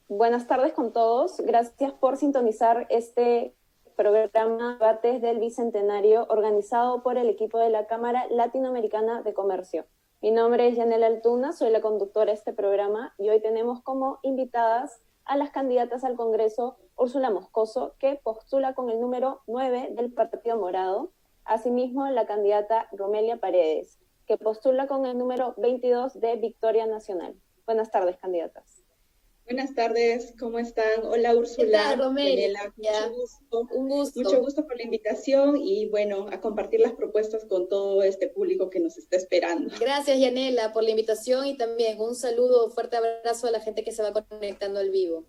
Buenas tardes con todos. Gracias por sintonizar este programa Debates del Bicentenario organizado por el equipo de la Cámara Latinoamericana de Comercio. Mi nombre es Yanela Altuna, soy la conductora de este programa y hoy tenemos como invitadas a las candidatas al Congreso Úrsula Moscoso, que postula con el número 9 del Partido Morado, asimismo la candidata Romelia Paredes, que postula con el número 22 de Victoria Nacional. Buenas tardes, candidatas. Buenas tardes, ¿cómo están? Hola Úrsula, ¿Qué tal, Romelia? Un mucho gusto por la invitación y bueno, a compartir las propuestas con todo este público que nos está esperando. Gracias, Yanela, por la invitación y también un saludo, fuerte abrazo a la gente que se va conectando al vivo.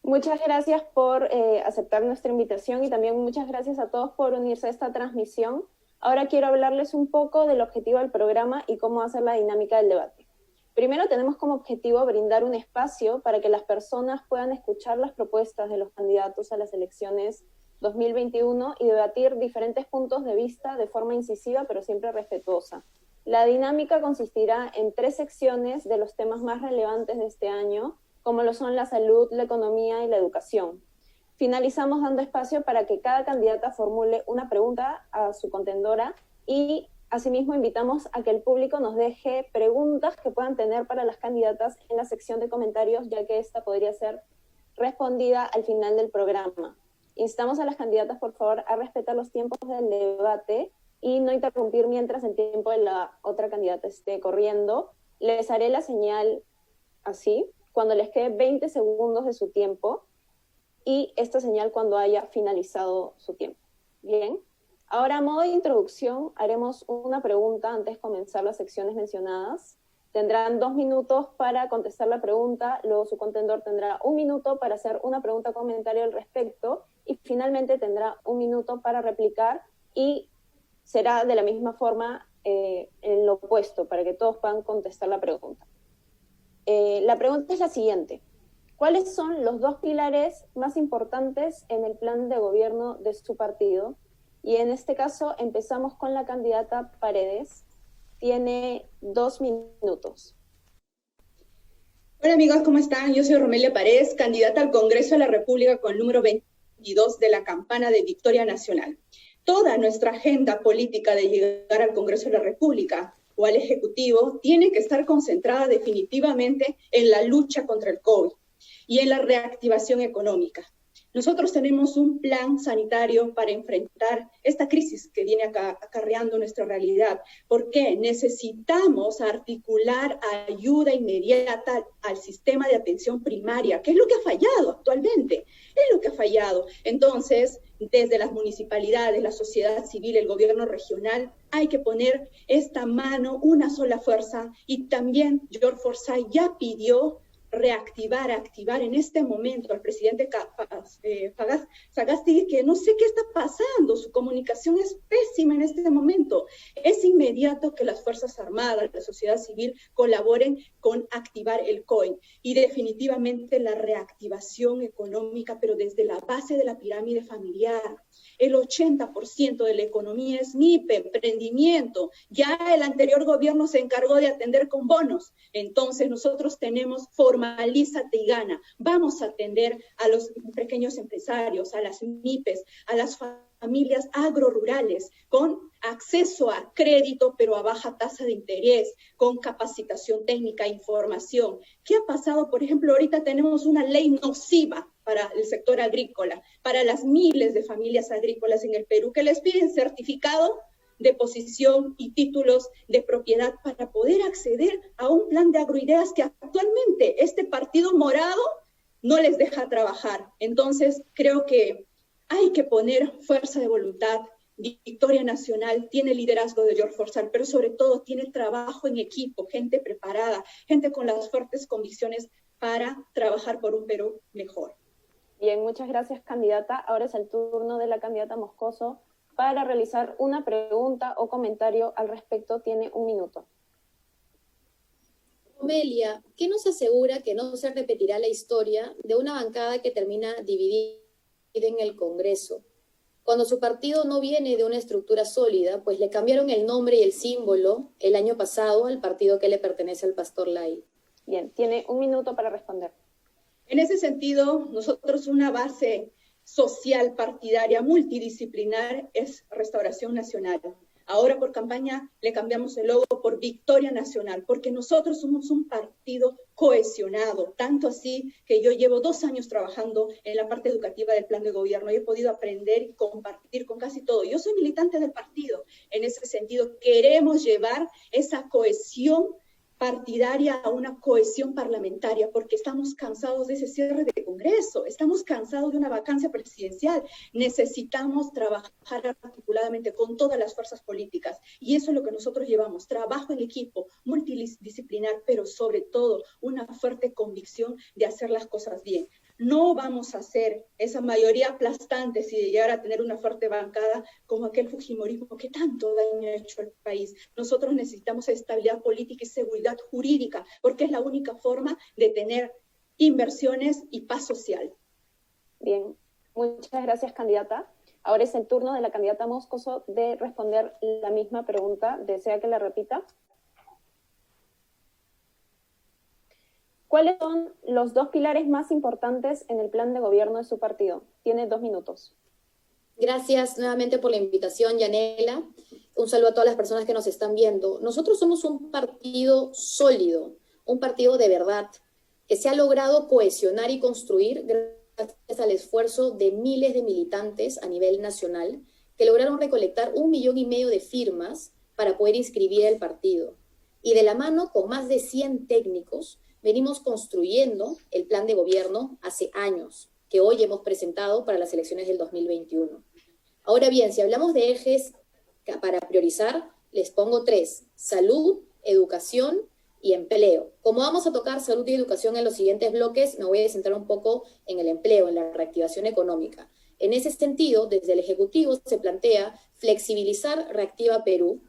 Muchas gracias por aceptar nuestra invitación y también muchas gracias a todos por unirse a esta transmisión. Ahora quiero hablarles un poco del objetivo del programa y cómo hacer la dinámica del debate. Primero tenemos como objetivo brindar un espacio para que las personas puedan escuchar las propuestas de los candidatos a las elecciones 2021 y debatir diferentes puntos de vista de forma incisiva pero siempre respetuosa. La dinámica consistirá en 3 secciones de los temas más relevantes de este año, como lo son la salud, la economía y la educación. Finalizamos dando espacio para que cada candidata formule una pregunta a su contendora y asimismo invitamos a que el público nos deje preguntas que puedan tener para las candidatas en la sección de comentarios, ya que esta podría ser respondida al final del programa. Instamos a las candidatas, por favor, a respetar los tiempos del debate y no interrumpir mientras el tiempo de la otra candidata esté corriendo. Les haré la señal así, cuando les quede 20 segundos de su tiempo, y esta señal cuando haya finalizado su tiempo. Bien. Ahora, a modo de introducción, haremos una pregunta antes de comenzar las secciones mencionadas. Tendrán 2 minutos para contestar la pregunta, luego su contendor tendrá 1 minuto para hacer una pregunta o comentario al respecto, y finalmente tendrá 1 minuto para replicar, y será de la misma forma en lo opuesto, para que todos puedan contestar la pregunta. La pregunta es la siguiente. ¿Cuáles son los 2 pilares más importantes en el plan de gobierno de su partido? Y en este caso empezamos con la candidata Paredes. Tiene 2 minutos. Hola amigos, ¿cómo están? Yo soy Romelia Paredes, candidata al Congreso de la República con el número 22 de la campana de Victoria Nacional. Toda nuestra agenda política de llegar al Congreso de la República o al Ejecutivo tiene que estar concentrada definitivamente en la lucha contra el COVID y en la reactivación económica. Nosotros tenemos un plan sanitario para enfrentar esta crisis que viene acarreando nuestra realidad. ¿Por qué? Necesitamos articular ayuda inmediata al sistema de atención primaria, que es lo que ha fallado actualmente, es lo que ha fallado. Entonces, desde las municipalidades, la sociedad civil, el gobierno regional, hay que poner esta mano, una sola fuerza, y también George Forsyth ya pidió activar en este momento al presidente Sagasti, que no sé qué está pasando, su comunicación es pésima en este momento. Es inmediato que las Fuerzas Armadas, la sociedad civil colaboren con activar el COIN y definitivamente la reactivación económica, pero desde la base de la pirámide familiar. El 80% de la economía es MIPE, emprendimiento. Ya el anterior gobierno se encargó de atender con bonos. Entonces nosotros tenemos Formalízate y Gana. Vamos a atender a los pequeños empresarios, a las MIPES, a las familias agrorurales, con acceso a crédito, pero a baja tasa de interés, con capacitación técnica, información. ¿Qué ha pasado? Por ejemplo, ahorita tenemos una ley nociva para el sector agrícola, para las miles de familias agrícolas en el Perú, que les piden certificado de posición y títulos de propiedad para poder acceder a un plan de agroideas que actualmente este partido morado no les deja trabajar. Entonces, creo que hay que poner fuerza de voluntad. Victoria Nacional tiene liderazgo de George Forsyth, pero sobre todo tiene trabajo en equipo, gente preparada, gente con las fuertes convicciones para trabajar por un Perú mejor. Bien, muchas gracias, candidata. Ahora es el turno de la candidata Moscoso para realizar una pregunta o comentario al respecto. Tiene 1 minuto. Romelia, ¿qué nos asegura que no se repetirá la historia de una bancada que termina dividida en el Congreso? Cuando su partido no viene de una estructura sólida, pues le cambiaron el nombre y el símbolo el año pasado al partido que le pertenece al Pastor Lai. Bien, tiene 1 minuto para responder. En ese sentido, nosotros una base social partidaria multidisciplinar es Restauración Nacional. Ahora por campaña le cambiamos el logo por Victoria Nacional, porque nosotros somos un partido cohesionado, tanto así que yo llevo 2 años trabajando en la parte educativa del plan de gobierno y he podido aprender y compartir con casi todo. Yo soy militante del partido. En ese sentido, queremos llevar esa cohesión partidaria a una cohesión parlamentaria, porque estamos cansados de ese cierre de Congreso, estamos cansados de una vacancia presidencial, necesitamos trabajar articuladamente con todas las fuerzas políticas, y eso es lo que nosotros llevamos, trabajo en equipo, multidisciplinar, pero sobre todo una fuerte convicción de hacer las cosas bien. No vamos a hacer esa mayoría aplastante si de llegar a tener una fuerte bancada como aquel fujimorismo que tanto daño ha hecho al país. Nosotros necesitamos estabilidad política y seguridad jurídica, porque es la única forma de tener inversiones y paz social. Bien, muchas gracias, candidata. Ahora es el turno de la candidata Moscoso de responder la misma pregunta. ¿Desea que la repita? ¿Cuáles son los 2 pilares más importantes en el plan de gobierno de su partido? Tiene 2 minutos. Gracias nuevamente por la invitación, Yanela. Un saludo a todas las personas que nos están viendo. Nosotros somos un partido sólido, un partido de verdad, que se ha logrado cohesionar y construir gracias al esfuerzo de miles de militantes a nivel nacional, que lograron recolectar 1,5 millones de firmas para poder inscribir el partido. Y de la mano con más de 100 técnicos, venimos construyendo el plan de gobierno hace años, que hoy hemos presentado para las elecciones del 2021. Ahora bien, si hablamos de ejes para priorizar, les pongo 3: salud, educación y empleo. Como vamos a tocar salud y educación en los siguientes bloques, me voy a centrar un poco en el empleo, en la reactivación económica. En ese sentido, desde el Ejecutivo se plantea flexibilizar Reactiva Perú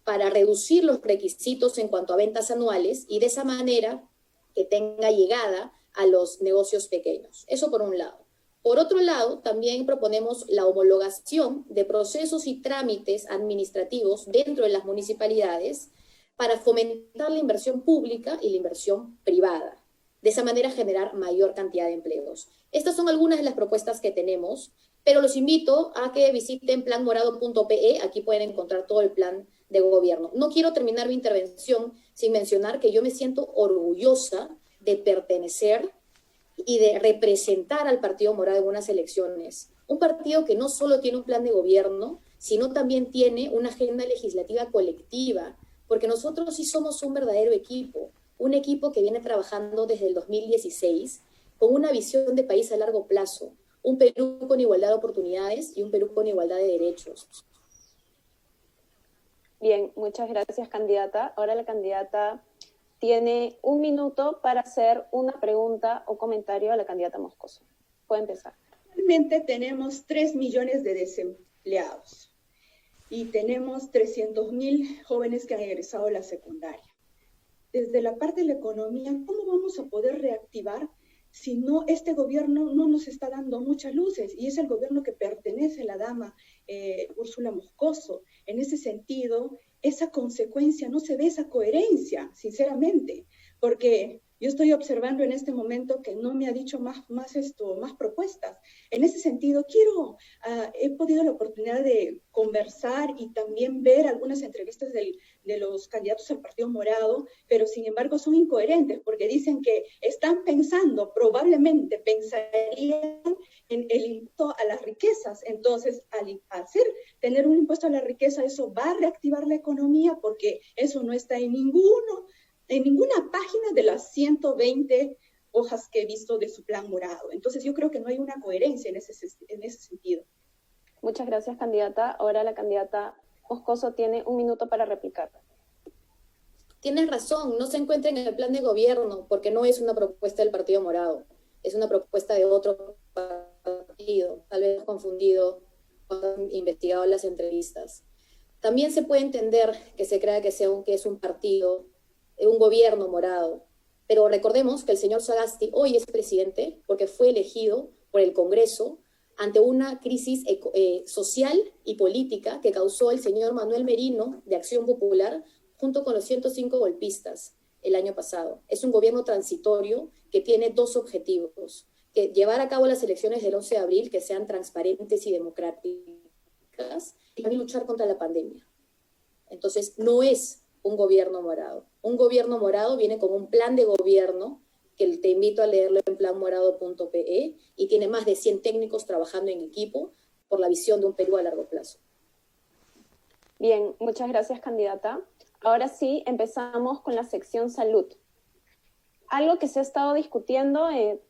para reducir los requisitos en cuanto a ventas anuales y de esa manera que tenga llegada a los negocios pequeños. Eso por un lado. Por otro lado, también proponemos la homologación de procesos y trámites administrativos dentro de las municipalidades para fomentar la inversión pública y la inversión privada. De esa manera generar mayor cantidad de empleos. Estas son algunas de las propuestas que tenemos, pero los invito a que visiten planmorado.pe, aquí pueden encontrar todo el plan de gobierno. No quiero terminar mi intervención sin mencionar que yo me siento orgullosa de pertenecer y de representar al Partido Morado en unas elecciones. Un partido que no solo tiene un plan de gobierno, sino también tiene una agenda legislativa colectiva, porque nosotros sí somos un verdadero equipo, un equipo que viene trabajando desde el 2016 con una visión de país a largo plazo, un Perú con igualdad de oportunidades y un Perú con igualdad de derechos. Bien, muchas gracias, candidata. Ahora la candidata tiene 1 minuto para hacer una pregunta o comentario a la candidata Moscoso. Puede empezar. Actualmente tenemos 3 millones de desempleados y tenemos 300.000 jóvenes que han egresado a la secundaria. Desde la parte de la economía, ¿cómo vamos a poder reactivar si no, este gobierno no nos está dando muchas luces? Y es el gobierno que pertenece a la dama Úrsula Moscoso. En ese sentido, esa consecuencia, no se ve esa coherencia, sinceramente, porque yo estoy observando en este momento que no me ha dicho más propuestas. En ese sentido, he podido la oportunidad de conversar y también ver algunas entrevistas de los candidatos al Partido Morado, pero sin embargo son incoherentes, porque dicen que están pensando, probablemente pensarían en el impuesto a las riquezas. Entonces, al tener un impuesto a la riqueza, eso va a reactivar la economía, porque eso no está en ninguna página de las 120 hojas que he visto de su plan morado. Entonces yo creo que no hay una coherencia en ese sentido. Muchas gracias, candidata. Ahora la candidata Moscoso tiene 1 minuto para replicar. Tienes razón, no se encuentra en el plan de gobierno porque no es una propuesta del Partido Morado, es una propuesta de otro partido, tal vez confundido cuando han investigado las entrevistas. También se puede entender que se crea que es un partido, un gobierno morado, pero recordemos que el señor Sagasti hoy es presidente porque fue elegido por el Congreso ante una crisis social y política que causó el señor Manuel Merino de Acción Popular junto con los 105 golpistas. el año pasado. Es un gobierno transitorio que tiene dos objetivos: que llevar a cabo las elecciones del 11 de abril, que sean transparentes y democráticas, y también luchar contra la pandemia. Entonces, no es un gobierno morado. Un gobierno morado viene con un plan de gobierno, que te invito a leerlo en planmorado.pe, y tiene más de 100 técnicos trabajando en equipo por la visión de un Perú a largo plazo. Bien, muchas gracias, candidata. Ahora sí, empezamos con la sección salud. Algo que se ha estado discutiendo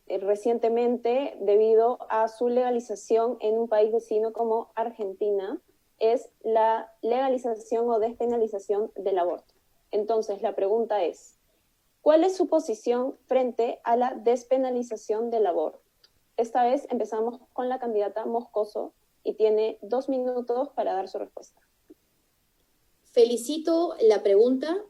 recientemente debido a su legalización en un país vecino como Argentina es la legalización o despenalización del aborto. Entonces, la pregunta es, ¿cuál es su posición frente a la despenalización del aborto? Esta vez empezamos con la candidata Moscoso y tiene 2 minutos para dar su respuesta. Felicito la pregunta,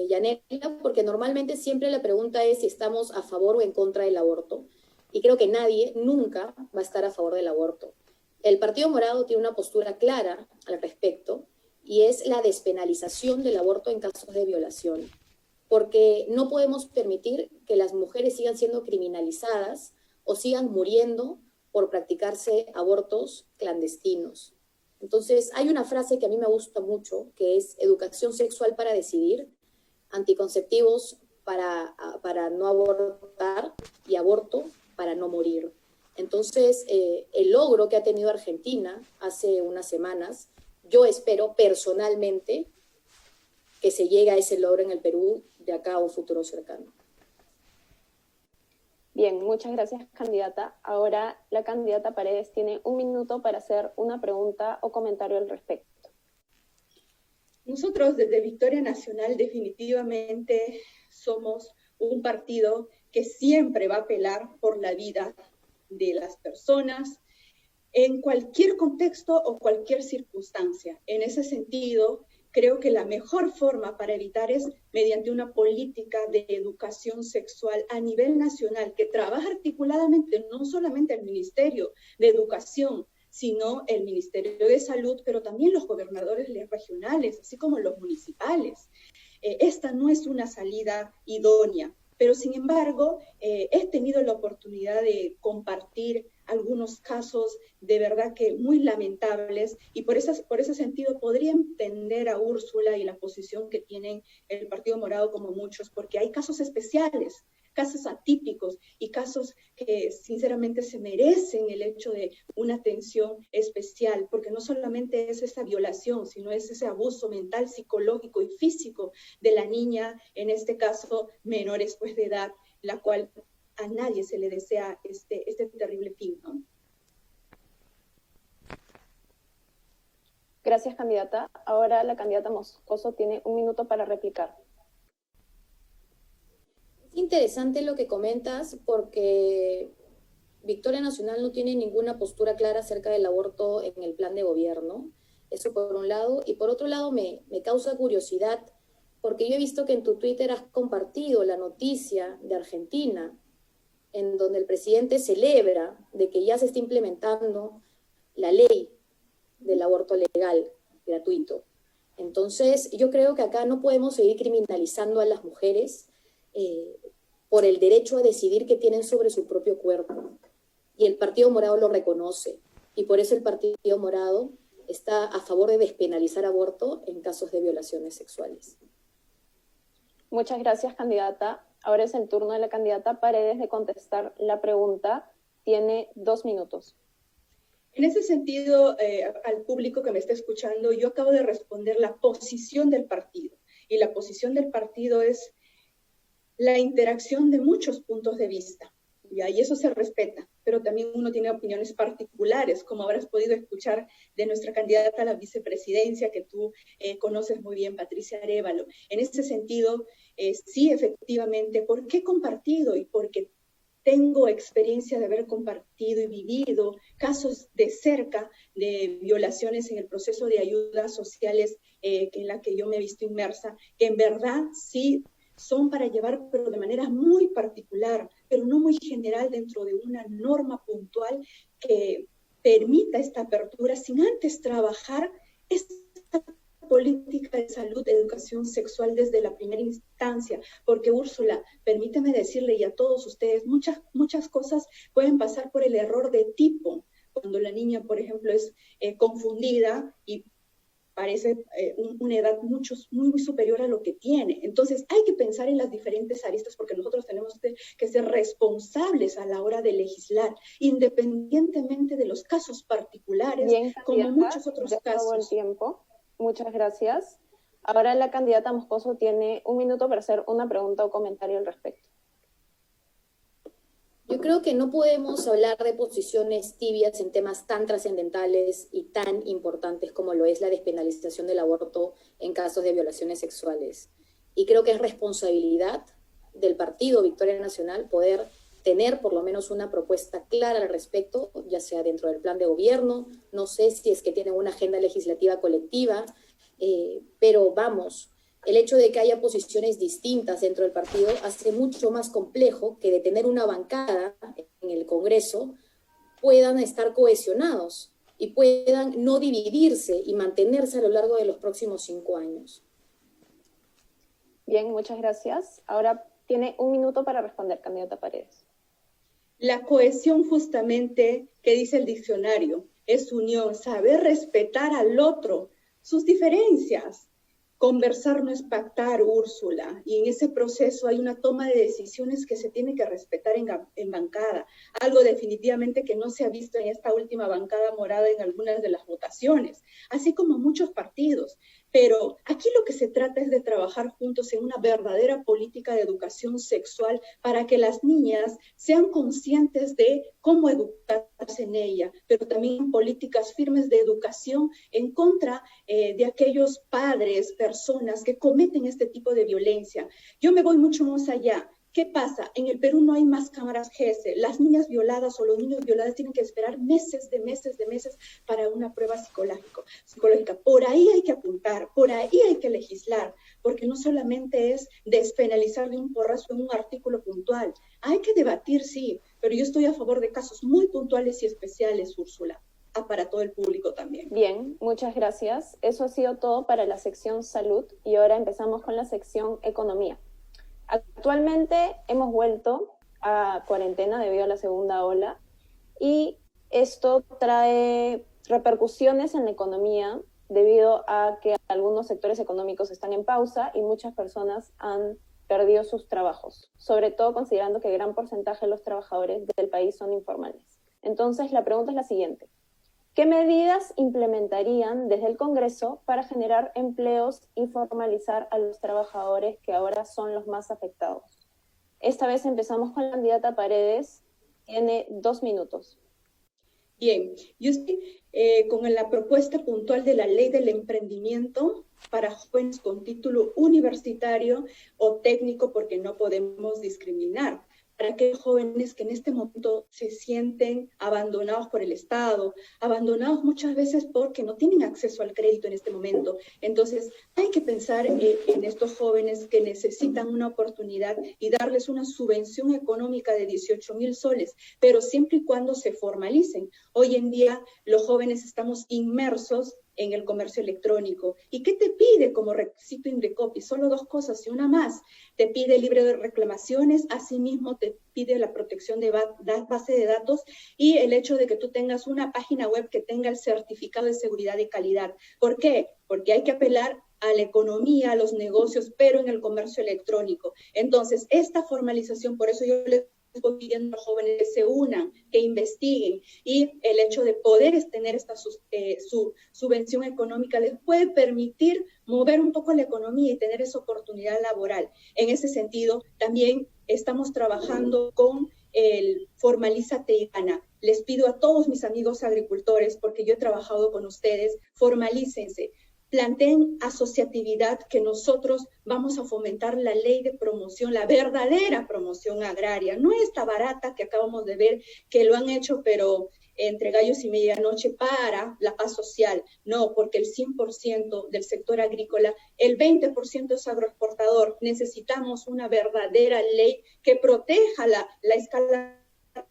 Yanela, porque normalmente siempre la pregunta es si estamos a favor o en contra del aborto. Y creo que nadie nunca va a estar a favor del aborto. El Partido Morado tiene una postura clara al respecto, y es la despenalización del aborto en casos de violación. Porque no podemos permitir que las mujeres sigan siendo criminalizadas o sigan muriendo por practicarse abortos clandestinos. Entonces, hay una frase que a mí me gusta mucho, que es educación sexual para decidir, anticonceptivos para no abortar y aborto para no morir. Entonces, el logro que ha tenido Argentina hace unas semanas, yo espero personalmente que se llegue a ese logro en el Perú de acá a un futuro cercano. Bien, muchas gracias, candidata. Ahora la candidata Paredes tiene 1 minuto para hacer una pregunta o comentario al respecto. Nosotros desde Victoria Nacional definitivamente somos un partido que siempre va a apelar por la vida de las personas en cualquier contexto o cualquier circunstancia. En ese sentido, creo que la mejor forma para evitar es mediante una política de educación sexual a nivel nacional que trabaja articuladamente no solamente el Ministerio de Educación, sino el Ministerio de Salud, pero también los gobernadores regionales, así como los municipales. Esta no es una salida idónea, pero sin embargo, he tenido la oportunidad de compartir algunos casos de verdad que muy lamentables, y por ese sentido podría entender a Úrsula y la posición que tienen el Partido Morado como muchos, porque hay casos especiales, casos atípicos y casos que sinceramente se merecen el hecho de una atención especial, porque no solamente es esa violación, sino es ese abuso mental, psicológico y físico de la niña, en este caso menores pues de edad, la cual a nadie se le desea este terrible fin, ¿no? Gracias, candidata. Ahora la candidata Moscoso tiene 1 minuto para replicar. Es interesante lo que comentas, porque Victoria Nacional no tiene ninguna postura clara acerca del aborto en el plan de gobierno. Eso por un lado. Y por otro lado me causa curiosidad, porque yo he visto que en tu Twitter has compartido la noticia de Argentina, en donde el presidente celebra de que ya se está implementando la ley del aborto legal, gratuito. Entonces, yo creo que acá no podemos seguir criminalizando a las mujeres por el derecho a decidir qué tienen sobre su propio cuerpo. Y el Partido Morado lo reconoce. Y por eso el Partido Morado está a favor de despenalizar aborto en casos de violaciones sexuales. Muchas gracias, candidata. Ahora es el turno de la candidata Paredes de contestar la pregunta. Tiene 2 minutos. En ese sentido, al público que me está escuchando, yo acabo de responder la posición del partido. Y la posición del partido es la interacción de muchos puntos de vista. Y eso se respeta, pero también uno tiene opiniones particulares, como habrás podido escuchar de nuestra candidata a la vicepresidencia, que tú conoces muy bien, Patricia Arévalo. En ese sentido, sí, efectivamente, ¿por qué he compartido? Y porque tengo experiencia de haber compartido y vivido casos de cerca de violaciones en el proceso de ayudas sociales en la que yo me he visto inmersa, que en verdad sí son para llevar, pero de manera muy particular, pero no muy general, dentro de una norma puntual que permita esta apertura sin antes trabajar esta política de salud, educación sexual desde la primera instancia, porque Úrsula, permíteme decirle y a todos ustedes, muchas cosas pueden pasar por el error de tipo, cuando la niña, por ejemplo, es confundida y parece una edad muy superior a lo que tiene. Entonces hay que pensar en las diferentes aristas porque nosotros tenemos que ser responsables a la hora de legislar, independientemente de los casos particulares, bien, como muchos otros ya casos. acabó el tiempo. Muchas gracias. Ahora la candidata Moscoso tiene 1 minuto para hacer una pregunta o comentario al respecto. Yo creo que no podemos hablar de posiciones tibias en temas tan trascendentales y tan importantes como lo es la despenalización del aborto en casos de violaciones sexuales. Y creo que es responsabilidad del partido Victoria Nacional poder tener por lo menos una propuesta clara al respecto, ya sea dentro del plan de gobierno, no sé si es que tienen una agenda legislativa colectiva, pero vamos, el hecho de que haya posiciones distintas dentro del partido hace mucho más complejo que de tener una bancada en el Congreso puedan estar cohesionados y puedan no dividirse y mantenerse a lo largo de los próximos 5 años. Bien, muchas gracias. Ahora tiene 1 minuto para responder, candidata Paredes. La cohesión justamente, que dice el diccionario, es unión, saber respetar al otro, sus diferencias. Conversar no es pactar, Úrsula, y en ese proceso hay una toma de decisiones que se tiene que respetar en bancada, algo definitivamente que no se ha visto en esta última bancada morada en algunas de las votaciones, así como muchos partidos. Pero aquí lo que se trata es de trabajar juntos en una verdadera política de educación sexual para que las niñas sean conscientes de cómo educarse en ella, pero también políticas firmes de educación en contra de aquellos padres, personas que cometen este tipo de violencia. Yo me voy mucho más allá. ¿Qué pasa? En el Perú no hay más cámaras GS. Las niñas violadas o los niños violados tienen que esperar meses para una prueba psicológica. Por ahí hay que apuntar, por ahí hay que legislar, porque no solamente es despenalizar de un porrazo en un artículo puntual. Hay que debatir, sí, pero yo estoy a favor de casos muy puntuales y especiales, Úrsula, para todo el público también. Bien, muchas gracias. Eso ha sido todo para la sección salud y ahora empezamos con la sección economía. Actualmente hemos vuelto a cuarentena debido a la segunda ola y esto trae repercusiones en la economía debido a que algunos sectores económicos están en pausa y muchas personas han perdido sus trabajos, sobre todo considerando que gran porcentaje de los trabajadores del país son informales. Entonces, la pregunta es la siguiente. ¿Qué medidas implementarían desde el Congreso para generar empleos y formalizar a los trabajadores que ahora son los más afectados? Esta vez empezamos con la candidata Paredes. Tiene 2 minutos. Bien, yo estoy con la propuesta puntual de la ley del emprendimiento para jóvenes con título universitario o técnico, porque no podemos discriminar. Para aquellos jóvenes que en este momento se sienten abandonados por el Estado, abandonados muchas veces porque no tienen acceso al crédito en este momento. Entonces, hay que pensar en estos jóvenes que necesitan una oportunidad y darles una subvención económica de 18,000 soles, pero siempre y cuando se formalicen. Hoy en día, los jóvenes estamos inmersos en el comercio electrónico. ¿Y qué te pide como requisito Indecopi? Solo 2 cosas y una más. Te pide libre de reclamaciones, asimismo te pide la protección de base de datos y el hecho de que tú tengas una página web que tenga el certificado de seguridad y calidad. ¿Por qué? Porque hay que apelar a la economía, a los negocios, pero en el comercio electrónico. Entonces, esta formalización, por eso yo les estoy pidiendo a los jóvenes que se unan, que investiguen, y el hecho de poder tener esta subvención económica les puede permitir mover un poco la economía y tener esa oportunidad laboral. En ese sentido, también estamos trabajando con el Formalízate y Gana. Les pido a todos mis amigos agricultores, porque yo he trabajado con ustedes, formalícense. Planteen asociatividad, que nosotros vamos a fomentar la ley de promoción, la verdadera promoción agraria, no esta barata que acabamos de ver, que lo han hecho, pero entre gallos y medianoche para la paz social. No, porque el 100% del sector agrícola, el 20% es agroexportador. Necesitamos una verdadera ley que proteja la escala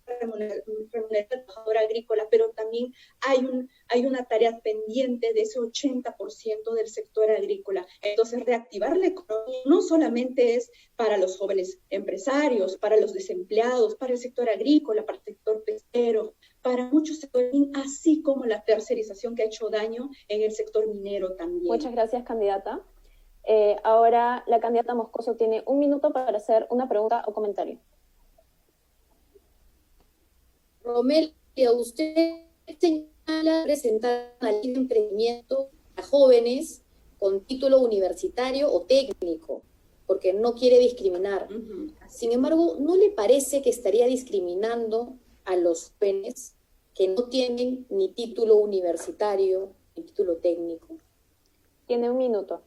remunerar al trabajador agrícola, pero también hay una tarea pendiente de ese 80% del sector agrícola. Entonces, reactivar la economía no solamente es para los jóvenes empresarios, para los desempleados, para el sector agrícola, para el sector pesquero, para muchos sectores, así como la tercerización que ha hecho daño en el sector minero también. Muchas gracias, candidata. Ahora la candidata Moscoso tiene 1 minuto para hacer una pregunta o comentario. Romelia, usted señala presentar una ley de emprendimiento a jóvenes con título universitario o técnico, porque no quiere discriminar. Sin embargo, ¿no le parece que estaría discriminando a los jóvenes que no tienen ni título universitario ni título técnico? Tiene 1 minuto.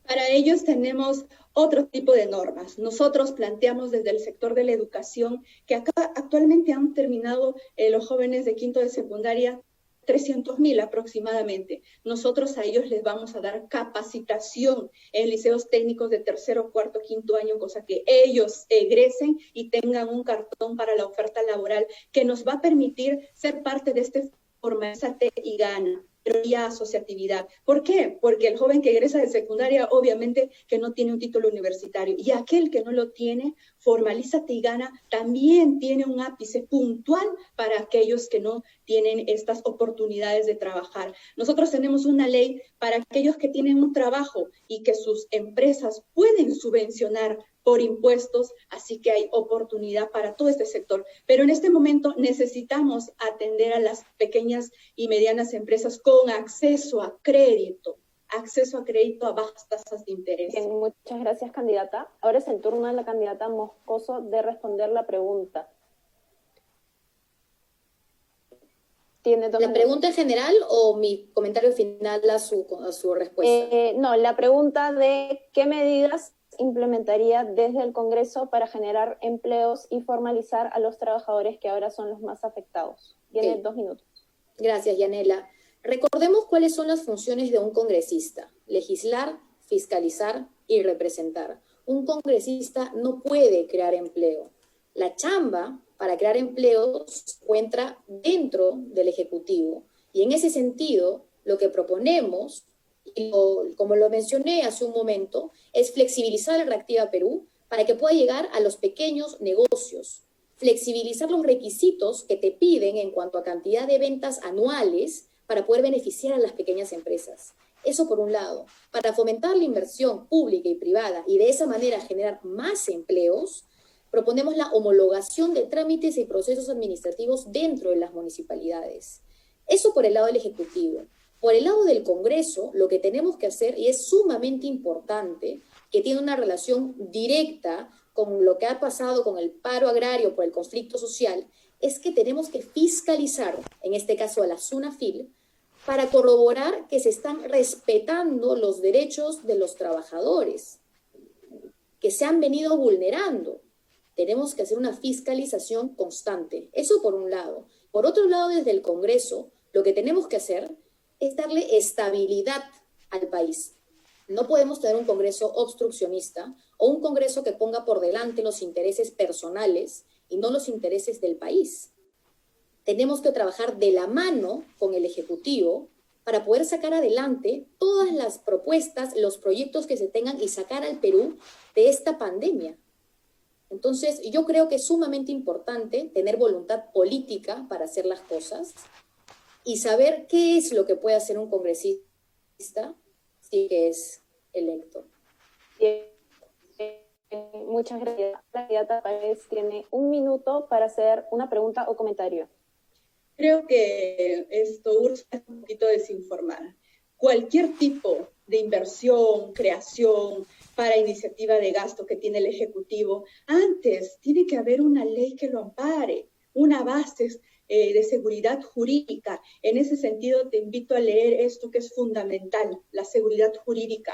Para ellos tenemos otro tipo de normas. Nosotros planteamos desde el sector de la educación que acá actualmente han terminado los jóvenes de quinto de secundaria 300.000 aproximadamente. Nosotros a ellos les vamos a dar capacitación en liceos técnicos de tercero, cuarto, quinto año, cosa que ellos egresen y tengan un cartón para la oferta laboral que nos va a permitir ser parte de este Formalízate y Gana, pero ya asociatividad. ¿Por qué? Porque el joven que egresa de secundaria, obviamente que no tiene un título universitario, y aquel que no lo tiene, Formalízate y Gana, también tiene un ápice puntual para aquellos que no tienen estas oportunidades de trabajar. Nosotros tenemos una ley para aquellos que tienen un trabajo y que sus empresas pueden subvencionar por impuestos, así que hay oportunidad para todo este sector. Pero en este momento necesitamos atender a las pequeñas y medianas empresas con acceso a crédito a bajas tasas de interés. Bien, muchas gracias, candidata. Ahora es el turno de la candidata Moscoso de responder la pregunta. ¿La pregunta en general o mi comentario final a su respuesta? No, la pregunta de qué medidas implementaría desde el Congreso para generar empleos y formalizar a los trabajadores que ahora son los más afectados. Tiene 2 minutos. Gracias, Yanela. Recordemos cuáles son las funciones de un congresista: legislar, fiscalizar y representar. Un congresista no puede crear empleo. La chamba para crear empleo se encuentra dentro del Ejecutivo. Y en ese sentido, lo que proponemos, y como lo mencioné hace un momento, es flexibilizar el Reactiva Perú para que pueda llegar a los pequeños negocios, flexibilizar los requisitos que te piden en cuanto a cantidad de ventas anuales para poder beneficiar a las pequeñas empresas. Eso por un lado, para fomentar la inversión pública y privada y de esa manera generar más empleos, proponemos la homologación de trámites y procesos administrativos dentro de las municipalidades. Eso por el lado del Ejecutivo. Por el lado del Congreso, lo que tenemos que hacer, y es sumamente importante, que tiene una relación directa con lo que ha pasado con el paro agrario por el conflicto social, es que tenemos que fiscalizar, en este caso a la SUNAFIL, para corroborar que se están respetando los derechos de los trabajadores, que se han venido vulnerando. Tenemos que hacer una fiscalización constante. Eso por un lado. Por otro lado, desde el Congreso, lo que tenemos que hacer es darle estabilidad al país. No podemos tener un Congreso obstruccionista o un Congreso que ponga por delante los intereses personales y no los intereses del país. Tenemos que trabajar de la mano con el Ejecutivo para poder sacar adelante todas las propuestas, los proyectos que se tengan y sacar al Perú de esta pandemia. Entonces, yo creo que es sumamente importante tener voluntad política para hacer las cosas y saber qué es lo que puede hacer un congresista si es electo. Muchas gracias. La candidata Páez tiene 1 minuto para hacer una pregunta o comentario. Creo que esto urge un poquito desinformar. Cualquier tipo de inversión, creación para iniciativa de gasto que tiene el Ejecutivo, antes tiene que haber una ley que lo ampare, una base de seguridad jurídica. En ese sentido, te invito a leer esto que es fundamental, la seguridad jurídica,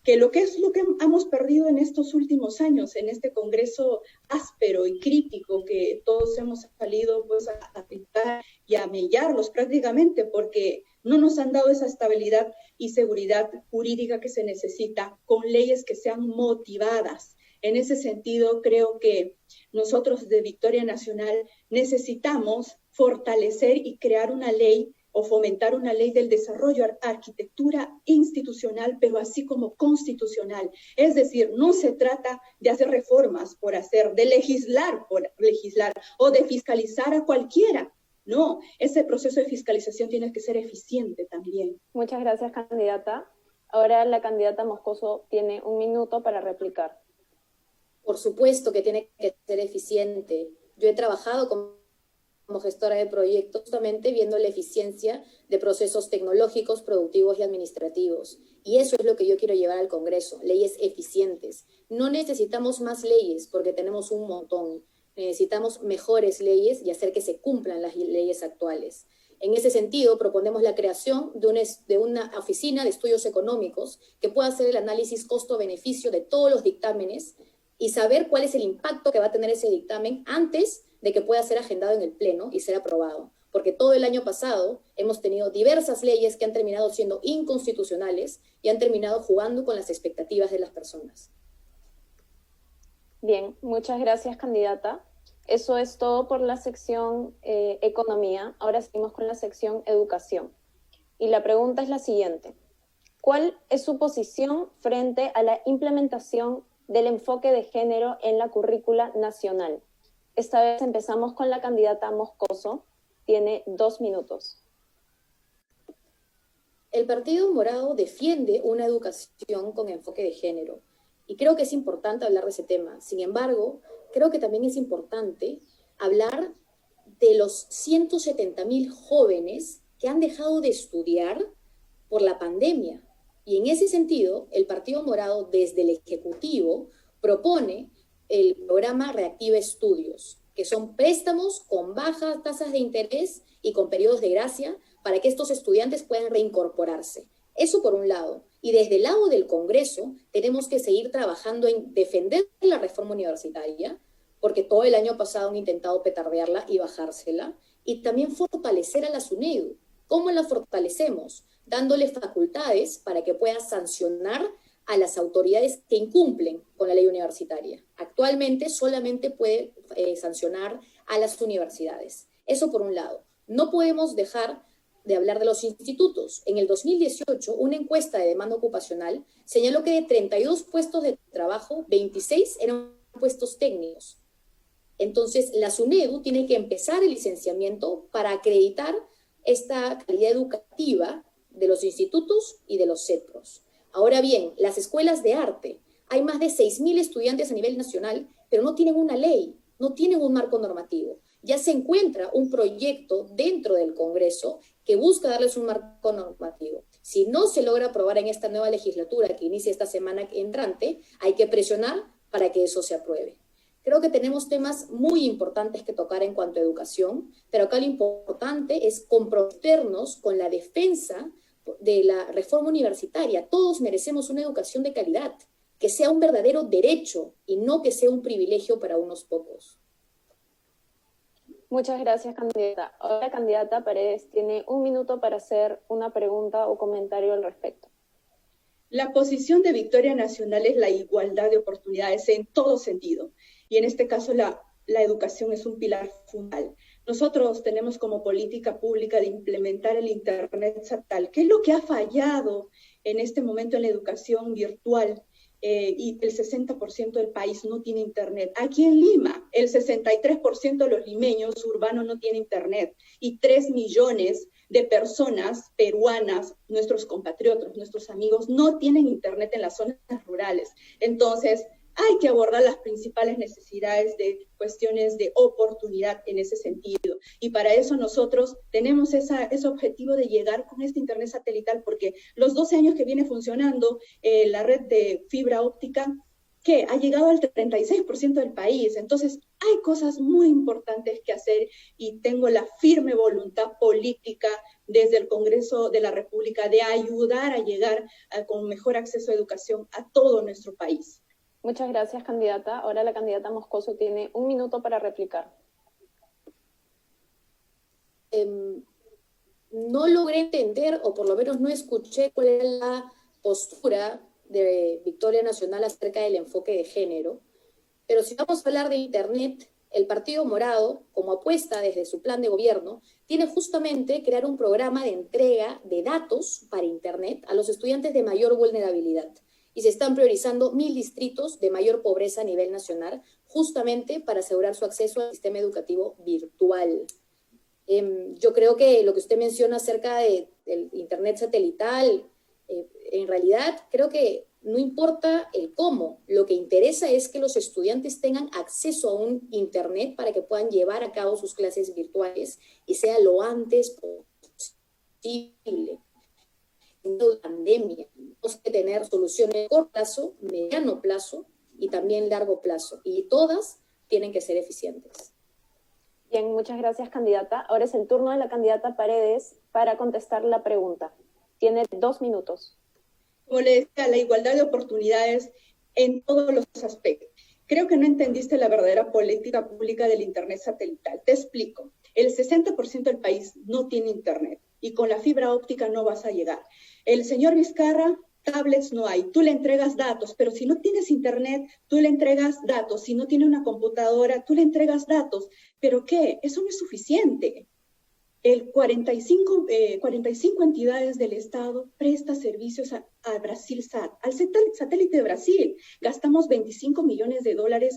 que es lo que hemos perdido en estos últimos años, en este Congreso áspero y crítico que todos hemos salido pues, a pintar y a mellarlos prácticamente, porque no nos han dado esa estabilidad y seguridad jurídica que se necesita con leyes que sean motivadas. En ese sentido, creo que nosotros de Victoria Nacional necesitamos fortalecer y crear una ley o fomentar una ley del desarrollo, arquitectura institucional, pero así como constitucional. Es decir, no se trata de hacer reformas por hacer, de legislar por legislar o de fiscalizar a cualquiera. No, ese proceso de fiscalización tiene que ser eficiente también. Muchas gracias, candidata. Ahora la candidata Moscoso tiene 1 minuto para replicar. Por supuesto que tiene que ser eficiente. Yo he trabajado como gestora de proyectos justamente viendo la eficiencia de procesos tecnológicos, productivos y administrativos. Y eso es lo que yo quiero llevar al Congreso, leyes eficientes. No necesitamos más leyes porque tenemos un montón. Necesitamos mejores leyes y hacer que se cumplan las leyes actuales. En ese sentido, proponemos la creación de una oficina de estudios económicos que pueda hacer el análisis costo-beneficio de todos los dictámenes y saber cuál es el impacto que va a tener ese dictamen antes de que pueda ser agendado en el Pleno y ser aprobado. Porque todo el año pasado hemos tenido diversas leyes que han terminado siendo inconstitucionales y han terminado jugando con las expectativas de las personas. Bien, muchas gracias, candidata. Eso es todo por la sección Economía. Ahora seguimos con la sección Educación. Y la pregunta es la siguiente. ¿Cuál es su posición frente a la implementación del enfoque de género en la currícula nacional? Esta vez empezamos con la candidata Moscoso. Tiene 2 minutos. El Partido Morado defiende una educación con enfoque de género. Y creo que es importante hablar de ese tema. Sin embargo, creo que también es importante hablar de los 170.000 jóvenes que han dejado de estudiar por la pandemia. Y en ese sentido, el Partido Morado, desde el Ejecutivo, propone el programa Reactiva Estudios, que son préstamos con bajas tasas de interés y con periodos de gracia para que estos estudiantes puedan reincorporarse. Eso por un lado. Y desde el lado del Congreso tenemos que seguir trabajando en defender la reforma universitaria, porque todo el año pasado han intentado petardearla y bajársela, y también fortalecer a la SUNEDU. ¿Cómo la fortalecemos? Dándole facultades para que pueda sancionar a las autoridades que incumplen con la ley universitaria. Actualmente solamente puede sancionar a las universidades. Eso por un lado. No podemos dejar de hablar de los institutos. En el 2018, una encuesta de demanda ocupacional señaló que de 32 puestos de trabajo, 26 eran puestos técnicos. Entonces, la SUNEDU tiene que empezar el licenciamiento para acreditar esta calidad educativa de los institutos y de los CEPROS. Ahora bien, las escuelas de arte, hay más de 6.000 estudiantes a nivel nacional, pero no tienen una ley, no tienen un marco normativo. Ya se encuentra un proyecto dentro del Congreso que busca darles un marco normativo. Si no se logra aprobar en esta nueva legislatura que inicia esta semana entrante, hay que presionar para que eso se apruebe. Creo que tenemos temas muy importantes que tocar en cuanto a educación, pero acá lo importante es comprometernos con la defensa de la reforma universitaria. Todos merecemos una educación de calidad, que sea un verdadero derecho y no que sea un privilegio para unos pocos. Muchas gracias, candidata. Ahora, candidata Paredes tiene 1 minuto para hacer una pregunta o comentario al respecto. La posición de Victoria Nacional es la igualdad de oportunidades en todo sentido. Y en este caso la educación es un pilar fundamental. Nosotros tenemos como política pública de implementar el Internet estatal. ¿Qué es lo que ha fallado en este momento en la educación virtual? Y el 60% del país no tiene internet. Aquí en Lima, el 63% de los limeños urbanos no tiene internet y 3 millones de personas peruanas, nuestros compatriotas, nuestros amigos, no tienen internet en las zonas rurales. Entonces, hay que abordar las principales necesidades de cuestiones de oportunidad en ese sentido. Y para eso nosotros tenemos ese objetivo de llegar con este internet satelital, porque los 12 años que viene funcionando la red de fibra óptica, que ha llegado al 36% del país. Entonces, hay cosas muy importantes que hacer y tengo la firme voluntad política desde el Congreso de la República de ayudar a llegar con mejor acceso a educación a todo nuestro país. Muchas gracias, candidata. Ahora la candidata Moscoso tiene 1 minuto para replicar. No logré entender, o por lo menos no escuché cuál era la postura de Victoria Nacional acerca del enfoque de género. Pero si vamos a hablar de Internet, el Partido Morado, como apuesta desde su plan de gobierno, tiene justamente crear un programa de entrega de datos para Internet a los estudiantes de mayor vulnerabilidad. Y se están priorizando 1.000 distritos de mayor pobreza a nivel nacional, justamente para asegurar su acceso al sistema educativo virtual. Yo creo que lo que usted menciona acerca del Internet satelital, en realidad creo que no importa el cómo, lo que interesa es que los estudiantes tengan acceso a un Internet para que puedan llevar a cabo sus clases virtuales y sea lo antes posible. En la pandemia, tenemos que tener soluciones a corto plazo, mediano plazo y también largo plazo, y todas tienen que ser eficientes. Bien, muchas gracias, candidata. Ahora es el turno de la candidata Paredes para contestar la pregunta. Tiene 2 minutos. Como le decía, la igualdad de oportunidades en todos los aspectos. Creo que no entendiste la verdadera política pública del Internet satelital. Te explico. El 60% del país no tiene Internet y con la fibra óptica no vas a llegar. El señor Vizcarra, tablets no hay. Tú le entregas datos, pero si no tienes Internet, tú le entregas datos. Si no tiene una computadora, tú le entregas datos. ¿Pero qué? Eso no es suficiente. El 45 entidades del Estado presta servicios a Brasilsat, al satélite de Brasil. Gastamos $25 millones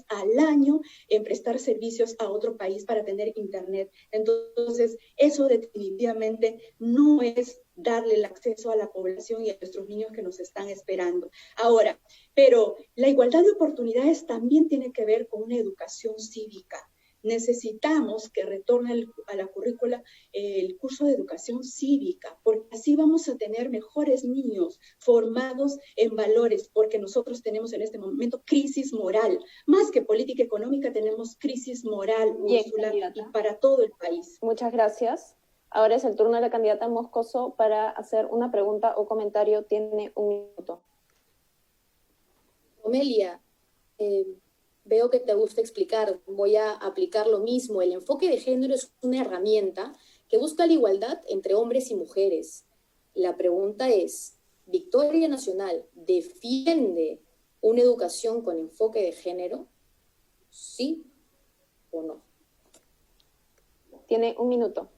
al año en prestar servicios a otro país para tener Internet. Entonces, eso definitivamente no es darle el acceso a la población y a nuestros niños que nos están esperando. Ahora, pero la igualdad de oportunidades también tiene que ver con una educación cívica. Necesitamos que retorne a la currícula el curso de educación cívica, porque así vamos a tener mejores niños formados en valores, porque nosotros tenemos en este momento crisis moral. Más que política económica, tenemos crisis moral, Úrsula, y para todo el país. Muchas gracias. Ahora es el turno de la candidata Moscoso para hacer una pregunta o comentario. Tiene 1 minuto. Omelia, veo que te gusta explicar, voy a aplicar lo mismo. El enfoque de género es una herramienta que busca la igualdad entre hombres y mujeres. La pregunta es, ¿Victoria Nacional defiende una educación con enfoque de género? ¿Sí o no? Tiene 1 minuto.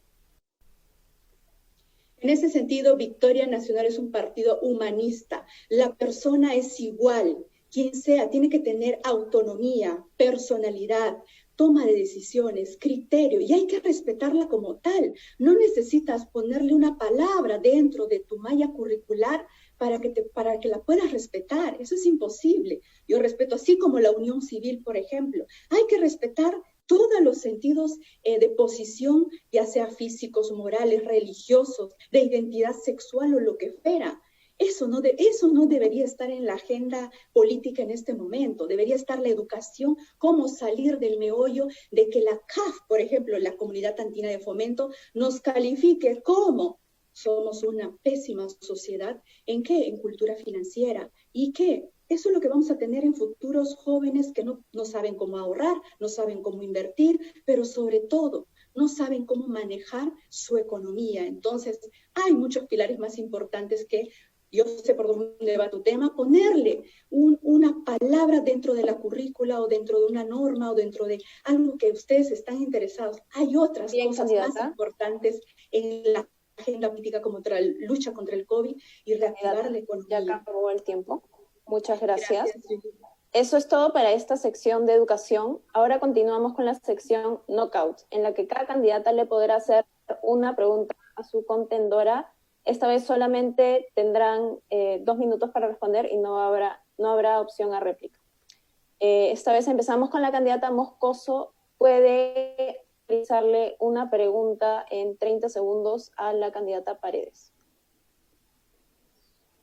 En ese sentido, Victoria Nacional es un partido humanista. La persona es igual. Quien sea, tiene que tener autonomía, personalidad, toma de decisiones, criterio, y hay que respetarla como tal. No necesitas ponerle una palabra dentro de tu malla curricular para que la puedas respetar. Eso es imposible. Yo respeto, así como la unión civil, por ejemplo. Hay que respetar todos los sentidos de posición, ya sea físicos, morales, religiosos, de identidad sexual o lo que fuera. Eso no debería estar en la agenda política en este momento. Debería estar la educación, cómo salir del meollo de que la CAF, por ejemplo, la Comunidad Andina de Fomento, nos califique como somos una pésima sociedad. ¿En qué? En cultura financiera. ¿Y qué? Eso es lo que vamos a tener en futuros jóvenes que no saben cómo ahorrar, no saben cómo invertir, pero sobre todo no saben cómo manejar su economía. Entonces, hay muchos pilares más importantes que, yo sé por dónde va tu tema, ponerle una palabra dentro de la currícula o dentro de una norma o dentro de algo que ustedes están interesados. Hay otras cosas más importantes en la agenda política como la lucha contra el COVID y reactivar la economía. Ya acabó el tiempo. Muchas gracias. Eso es todo para esta sección de educación. Ahora continuamos con la sección Knockout, en la que cada candidata le podrá hacer una pregunta a su contendora. Esta vez solamente tendrán 2 minutos para responder y no habrá opción a réplica. Esta vez empezamos con la candidata Moscoso. Puede realizarle una pregunta en 30 segundos a la candidata Paredes.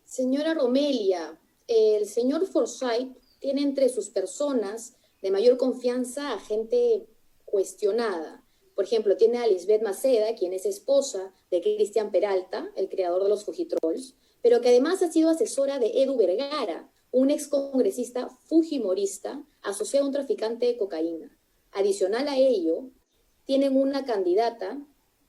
Señora Romelia, el señor Forsyth tiene entre sus personas de mayor confianza a gente cuestionada. Por ejemplo, tiene a Lisbeth Maceda, quien es esposa de Cristian Peralta, el creador de los Fujitrolls, pero que además ha sido asesora de Edu Vergara, un excongresista fujimorista asociado a un traficante de cocaína. Adicional a ello, tienen una candidata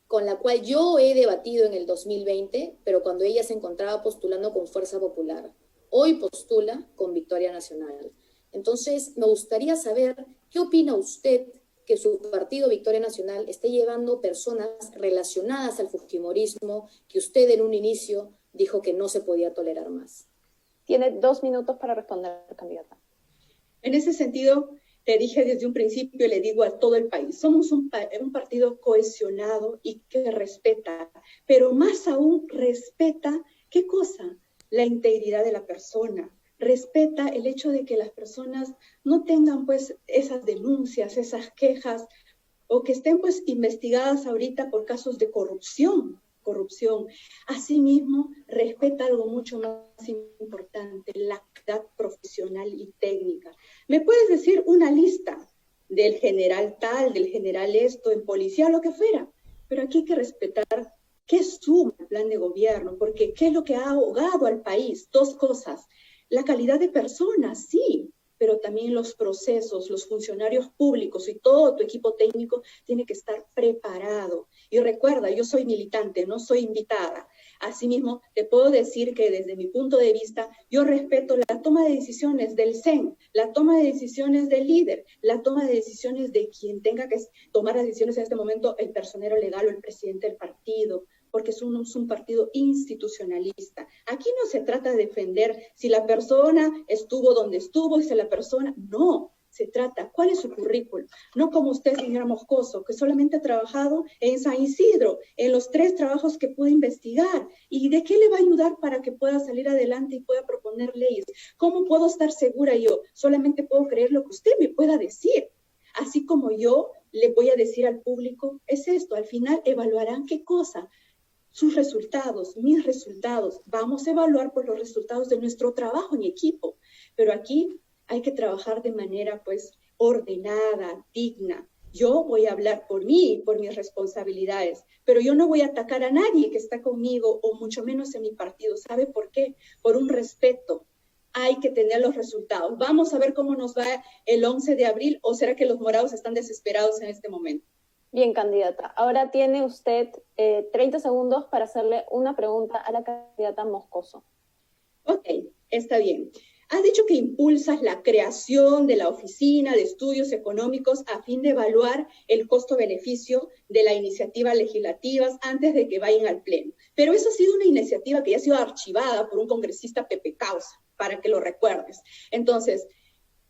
con la cual yo he debatido en el 2020, pero cuando ella se encontraba postulando con Fuerza Popular. Hoy postula con Victoria Nacional. Entonces, me gustaría saber qué opina usted que su partido Victoria Nacional esté llevando personas relacionadas al fujimorismo que usted en un inicio dijo que no se podía tolerar más. Tiene 2 minutos para responder, candidata. En ese sentido, te dije desde un principio y le digo a todo el país, somos un partido cohesionado y que respeta, pero más aún respeta, ¿qué cosa? La integridad de la persona. Respeta el hecho de que las personas no tengan pues esas denuncias, esas quejas, o que estén pues investigadas ahorita por casos de corrupción. Asimismo, respeta algo mucho más importante, la calidad profesional y técnica. ¿Me puedes decir una lista del general tal, del general esto, en policía, lo que fuera? Pero aquí hay que respetar qué suma el plan de gobierno, porque qué es lo que ha ahogado al país. 2 cosas. La calidad de personas, sí, pero también los procesos, los funcionarios públicos y todo tu equipo técnico tiene que estar preparado. Y recuerda, yo soy militante, no soy invitada. Asimismo, te puedo decir que desde mi punto de vista, yo respeto la toma de decisiones del CEN, la toma de decisiones del líder, la toma de decisiones de quien tenga que tomar las decisiones en este momento, el personero legal o el presidente del partido, porque es un partido institucionalista. Aquí no se trata de defender si la persona estuvo donde estuvo, si la persona... No, se trata, ¿cuál es su currículum? No como usted, señora Moscoso, que solamente ha trabajado en San Isidro, en los 3 trabajos que pude investigar. ¿Y de qué le va a ayudar para que pueda salir adelante y pueda proponer leyes? ¿Cómo puedo estar segura yo? Solamente puedo creer lo que usted me pueda decir. Así como yo le voy a decir al público, es esto, al final evaluarán qué cosa. Sus resultados, mis resultados. Vamos a evaluar por los resultados de nuestro trabajo en equipo. Pero aquí hay que trabajar de manera, pues, ordenada, digna. Yo voy a hablar por mí, por mis responsabilidades, pero yo no voy a atacar a nadie que está conmigo, o mucho menos en mi partido. ¿Sabe por qué? Por un respeto. Hay que tener los resultados. Vamos a ver cómo nos va el 11 de abril, o será que los morados están desesperados en este momento. Bien, candidata. Ahora tiene usted 30 segundos para hacerle una pregunta a la candidata Moscoso. Ok, está bien. Has dicho que impulsas la creación de la Oficina de Estudios Económicos a fin de evaluar el costo-beneficio de las iniciativas legislativas antes de que vayan al Pleno. Pero eso ha sido una iniciativa que ya ha sido archivada por un congresista Pepe Causa, para que lo recuerdes. Entonces,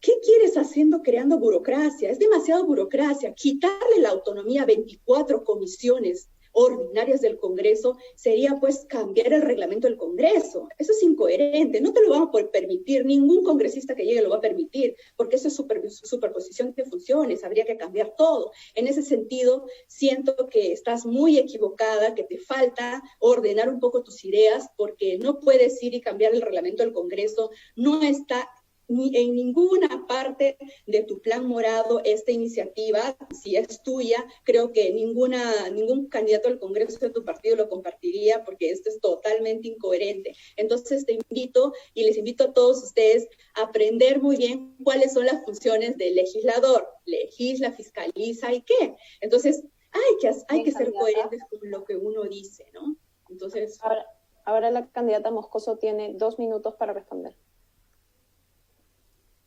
¿qué quieres haciendo creando burocracia? Es demasiado burocracia. Quitarle la autonomía a 24 comisiones ordinarias del Congreso sería pues cambiar el reglamento del Congreso. Eso es incoherente, no te lo vamos a poder permitir, ningún congresista que llegue lo va a permitir, porque eso es superposición de funciones, habría que cambiar todo. En ese sentido, siento que estás muy equivocada, que te falta ordenar un poco tus ideas, porque no puedes ir y cambiar el reglamento del Congreso, no está en ninguna parte de tu plan morado esta iniciativa. Si es tuya, creo que ningún candidato al Congreso de tu partido lo compartiría, porque esto es totalmente incoherente. Entonces te invito y les invito a todos ustedes a aprender muy bien cuáles son las funciones del legislador. Legisla, fiscaliza y qué. Entonces hay que ser coherentes con lo que uno dice, ¿no? Entonces... Ahora la candidata Moscoso tiene 2 minutos para responder.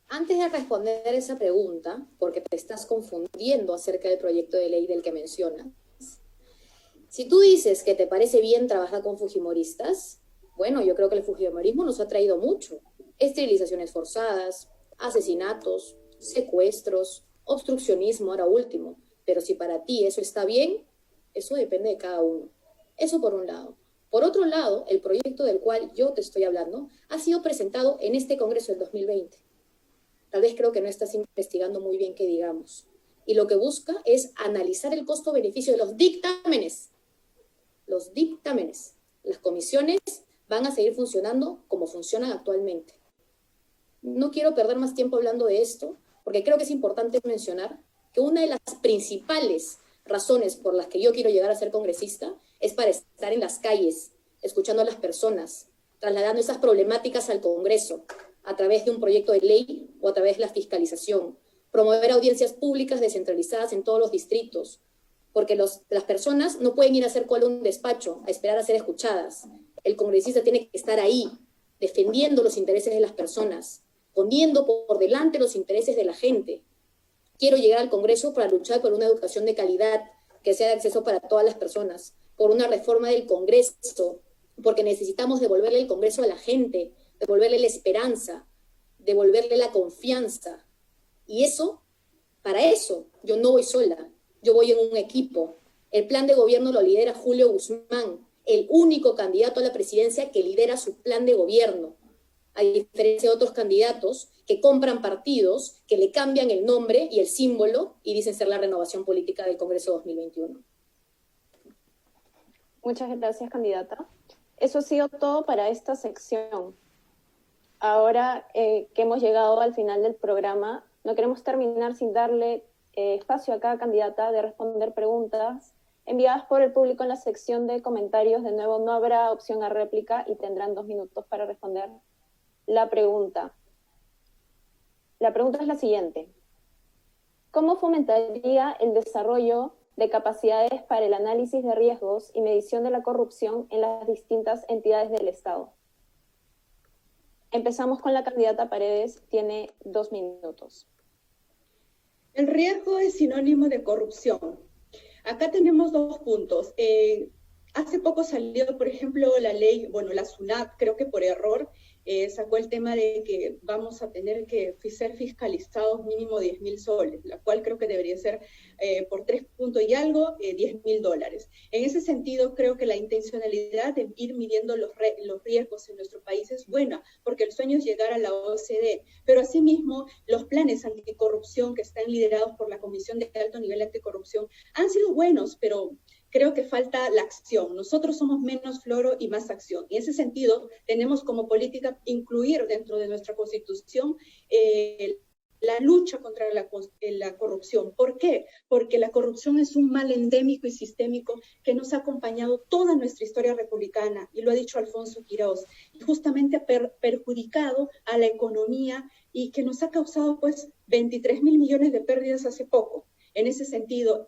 Antes de responder esa pregunta, porque te estás confundiendo acerca del proyecto de ley del que mencionas, si tú dices que te parece bien trabajar con fujimoristas, bueno, yo creo que el fujimorismo nos ha traído mucho. Esterilizaciones forzadas, asesinatos, secuestros, obstruccionismo, ahora último. Pero si para ti eso está bien, eso depende de cada uno. Eso por un lado. Por otro lado, el proyecto del cual yo te estoy hablando ha sido presentado en este Congreso del 2020. Tal vez creo que no estás investigando muy bien que digamos. Y lo que busca es analizar el costo-beneficio de los dictámenes. Los dictámenes. Las comisiones van a seguir funcionando como funcionan actualmente. No quiero perder más tiempo hablando de esto, porque creo que es importante mencionar que una de las principales razones por las que yo quiero llegar a ser congresista es para estar en las calles, escuchando a las personas, trasladando esas problemáticas al Congreso, a través de un proyecto de ley o a través de la fiscalización, promover audiencias públicas descentralizadas en todos los distritos, porque las personas no pueden ir a hacer cola a un despacho, a esperar a ser escuchadas. El congresista tiene que estar ahí, defendiendo los intereses de las personas. poniendo por delante los intereses de la gente. Quiero llegar al Congreso para luchar por una educación de calidad que sea de acceso para todas las personas, por una reforma del Congreso, porque necesitamos devolverle el Congreso a la gente, devolverle la esperanza, devolverle la confianza. Y eso, para eso, yo no voy sola, yo voy en un equipo. El plan de gobierno lo lidera Julio Guzmán, el único candidato a la presidencia que lidera su plan de gobierno, a diferencia de otros candidatos que compran partidos, que le cambian el nombre y el símbolo y dicen ser la renovación política del Congreso 2021. Muchas gracias, candidata. Eso ha sido todo para esta sección. Ahora que hemos llegado al final del programa, no queremos terminar sin darle espacio a cada candidata de responder preguntas enviadas por el público en la sección de comentarios. De nuevo, no habrá opción a réplica y tendrán 2 minutos para responder la pregunta. La pregunta es la siguiente. ¿Cómo fomentaría el desarrollo de capacidades para el análisis de riesgos y medición de la corrupción en las distintas entidades del Estado? Empezamos con la candidata Paredes, tiene 2 minutos. El riesgo es sinónimo de corrupción. Acá tenemos 2 puntos. Hace poco salió, por ejemplo, la ley, la SUNAT, creo que por error, sacó el tema de que vamos a tener que ser fiscalizados mínimo 10.000 soles, la cual creo que debería ser por 3 puntos y algo, $10.000. En ese sentido, creo que la intencionalidad de ir midiendo los riesgos en nuestro país es buena, porque el sueño es llegar a la OCDE, pero asimismo los planes anticorrupción que están liderados por la Comisión de Alto Nivel Anticorrupción han sido buenos, pero creo que falta la acción. Nosotros somos menos floro y más acción. Y en ese sentido, tenemos como política incluir dentro de nuestra Constitución la lucha contra la corrupción. ¿Por qué? Porque la corrupción es un mal endémico y sistémico que nos ha acompañado toda nuestra historia republicana, y lo ha dicho Alfonso Quirós, y justamente ha perjudicado a la economía y que nos ha causado 23.000 millones de pérdidas hace poco. En ese sentido,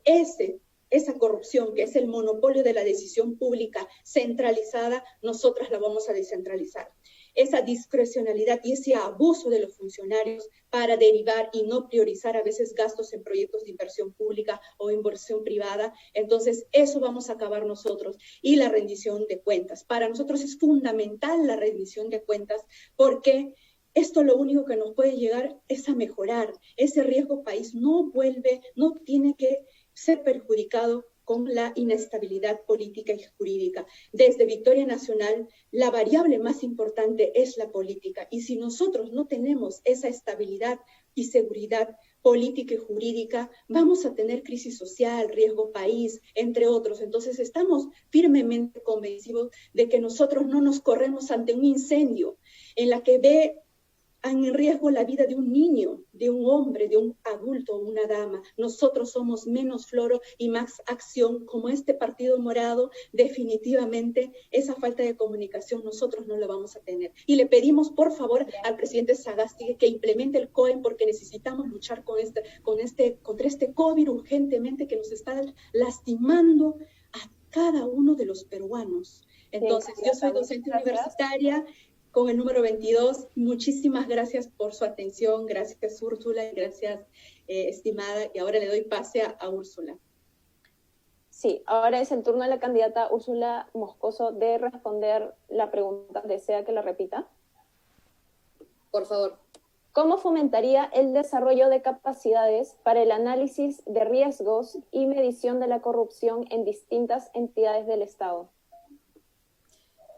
esa corrupción, que es el monopolio de la decisión pública centralizada, nosotras la vamos a descentralizar. Esa discrecionalidad y ese abuso de los funcionarios para derivar y no priorizar a veces gastos en proyectos de inversión pública o inversión privada, entonces eso vamos a acabar nosotros. Y la rendición de cuentas. Para nosotros es fundamental la rendición de cuentas, porque esto lo único que nos puede llegar es a mejorar. Ese riesgo país no tiene que ser perjudicado con la inestabilidad política y jurídica. Desde Victoria Nacional, la variable más importante es la política. Y si nosotros no tenemos esa estabilidad y seguridad política y jurídica, vamos a tener crisis social, riesgo país, entre otros. Entonces estamos firmemente convencidos de que nosotros no nos corremos ante un incendio en la que ve en riesgo la vida de un niño, de un hombre, de un adulto o una dama. Nosotros somos menos floro y más acción. Como este Partido Morado, definitivamente esa falta de comunicación nosotros no la vamos a tener. Y le pedimos, por favor, al presidente Sagasti que implemente el COEN, porque necesitamos luchar contra este COVID urgentemente, que nos está lastimando a cada uno de los peruanos. Entonces, yo soy docente universitaria con el número 22. Muchísimas gracias por su atención. Gracias, Úrsula, y gracias, estimada. Y ahora le doy pase a Úrsula. Sí, ahora es el turno de la candidata Úrsula Moscoso de responder la pregunta. ¿Desea que la repita? Por favor. ¿Cómo fomentaría el desarrollo de capacidades para el análisis de riesgos y medición de la corrupción en distintas entidades del Estado?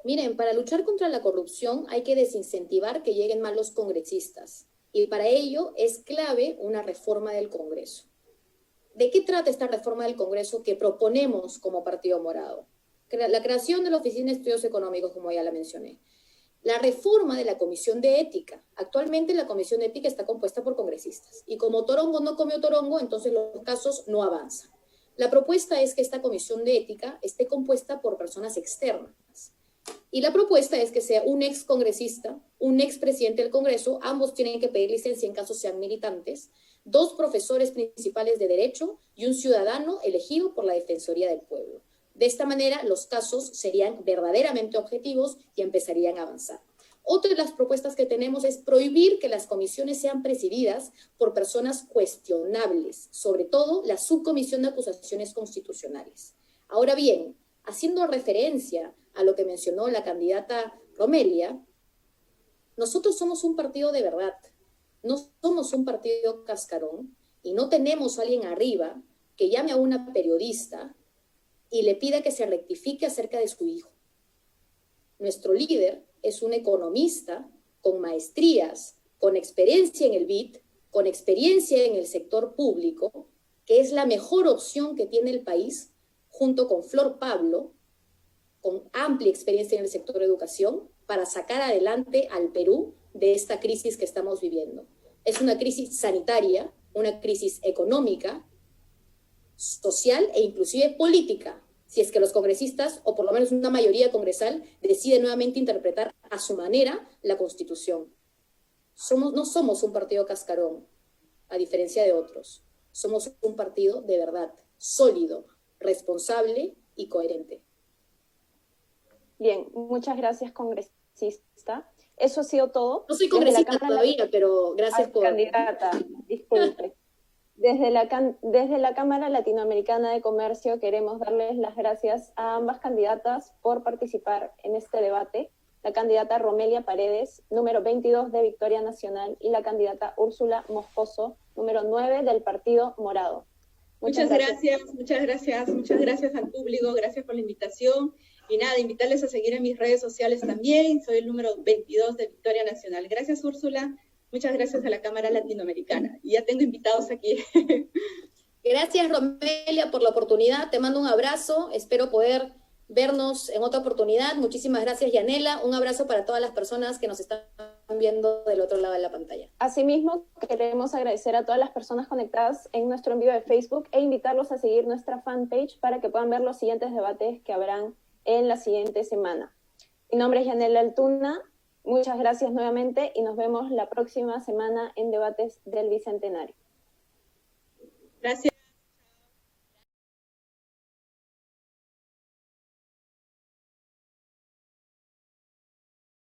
Miren, para luchar contra la corrupción hay que desincentivar que lleguen más los congresistas. Y para ello es clave una reforma del Congreso. ¿De qué trata esta reforma del Congreso que proponemos como Partido Morado? La creación de la Oficina de Estudios Económicos, como ya la mencioné. La reforma de la Comisión de Ética. Actualmente la Comisión de Ética está compuesta por congresistas. Y como Torongo no comió Torongo, entonces los casos no avanzan. La propuesta es que esta Comisión de Ética esté compuesta por personas externas. Y la propuesta es que sea un ex congresista, un ex presidente del Congreso, ambos tienen que pedir licencia en caso sean militantes, 2 profesores principales de Derecho y un ciudadano elegido por la Defensoría del Pueblo. De esta manera, los casos serían verdaderamente objetivos y empezarían a avanzar. Otra de las propuestas que tenemos es prohibir que las comisiones sean presididas por personas cuestionables, sobre todo la Subcomisión de Acusaciones Constitucionales. Ahora bien, haciendo referencia a lo que mencionó la candidata Romelia, nosotros somos un partido de verdad, no somos un partido cascarón y no tenemos a alguien arriba que llame a una periodista y le pida que se rectifique acerca de su hijo. Nuestro líder es un economista con maestrías, con experiencia en el BID, con experiencia en el sector público, que es la mejor opción que tiene el país, junto con Flor Pablo, con amplia experiencia en el sector de educación, para sacar adelante al Perú de esta crisis que estamos viviendo. Es una crisis sanitaria, una crisis económica, social e inclusive política, si es que los congresistas, o por lo menos una mayoría congresal, decide nuevamente interpretar a su manera la Constitución. No somos un partido cascarón, a diferencia de otros. Somos un partido de verdad, sólido, responsable y coherente. Bien, muchas gracias, congresista. Eso ha sido todo. No soy congresista todavía, pero gracias por... Candidata, disculpe. Desde la Cámara Latinoamericana de Comercio queremos darles las gracias a ambas candidatas por participar en este debate. La candidata Romelia Paredes, número 22 de Victoria Nacional, y la candidata Úrsula Moscoso, número 9 del Partido Morado. Muchas gracias al público, gracias por la invitación. Y nada, invitarles a seguir en mis redes sociales también. Soy el número 22 de Victoria Nacional. Gracias, Úrsula. Muchas gracias a la Cámara Latinoamericana. Y ya tengo invitados aquí. Gracias, Romelia, por la oportunidad. Te mando un abrazo. Espero poder vernos en otra oportunidad. Muchísimas gracias, Yanela. Un abrazo para todas las personas que nos están viendo del otro lado de la pantalla. Asimismo, queremos agradecer a todas las personas conectadas en nuestro envío de Facebook e invitarlos a seguir nuestra fanpage para que puedan ver los siguientes debates que habrán en la siguiente semana. Mi nombre es Yanela Altuna. Muchas gracias nuevamente y nos vemos la próxima semana en Debates del Bicentenario. Gracias.